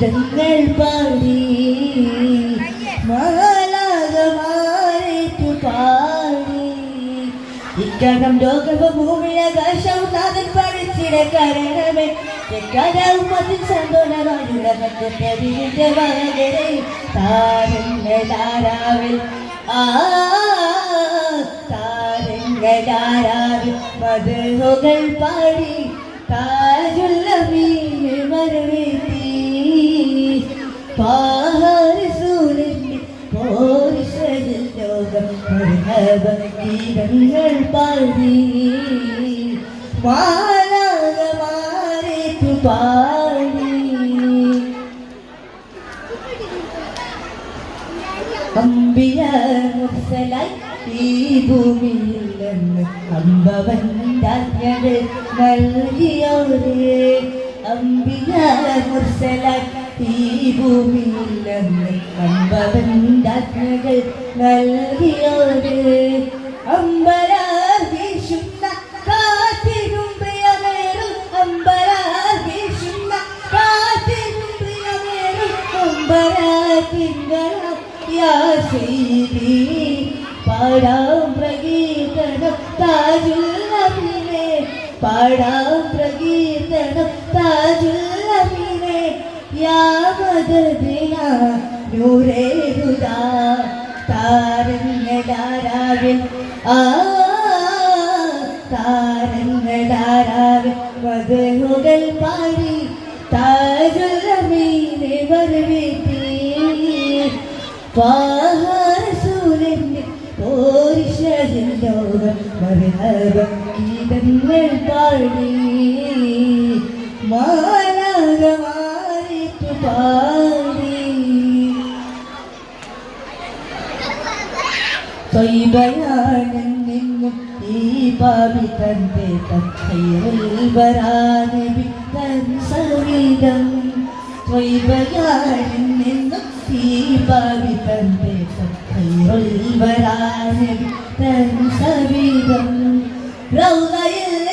ഗീതങ്ങൾ പാടി മാലാകമാരേറ്റു പാടി ഇക്കകം ലോകഭൂമിയാകാശവും നാഥൻ പഠിച്ചിട കാരണമേ എക്കാലവും അതിൽ സന്തോഷമായുടമത്തെ വകരെ താരങ്ങളാരാവിൽ താരങ്ങളാരാവിൽ മധുകൾ പാടി താജുള്ള മീനെ വരവേറ്റി പാരസൂരന്റെ പോരിശയിൽ ലോകം ഗീതങ്ങൾ പാടി മാലാകമാരേറ്റു പാടി അമ്പിയ മുർസലായി ഈ ഭൂമിയിൽ നിന്ന് അമ്പവൻ രാജ്ഞകൾ നൽകിയോരേ അമ്പിയ മുർസലായി ഈ ഭൂമിയിൽ നിന്ന് അമ്പവൻ രാജ്ഞകൾ നൽകിയോരേ അമ്പരാർ വീശുന്ന കാറ്റിനും പ്രിയമേറും അമ്പരാർ വീശുന്ന കാറ്റിനും പ്രിയമേറും അമ്പരാർ തിങ്കളാം യാ സീതി പാടാം പ്രകീർത്തനം താജുൽ അമീനെ പാടാം പ്രകീർത്തനം താജുൽ അമീനെ യാ മദദിനാ നൂറേ ഹുദാ താരങ്ങളാരാവിൽ താരങ്ങളാരാവിൽ മധുകൾ പാടി താജുൽ അമീനെ വരവേറ്റി പാരസൂരന്റെ പോരിശയിൽ ലോകം മർഹബം ഗീതങ്ങൾ പാടി മാലാകമാരേറ്റു പാടി ത്വയ്ബയാനെന്നും ഈ പാപി തന്റെ തഖൈറുൽ വരാനബി തൻ സംഗീതം ത്വയ്ബയാനെന്നും ഈ പാപി തന്റെ തഖൈറുൽ വരാനബി തൻ സംഗീതം റൗളയിൽ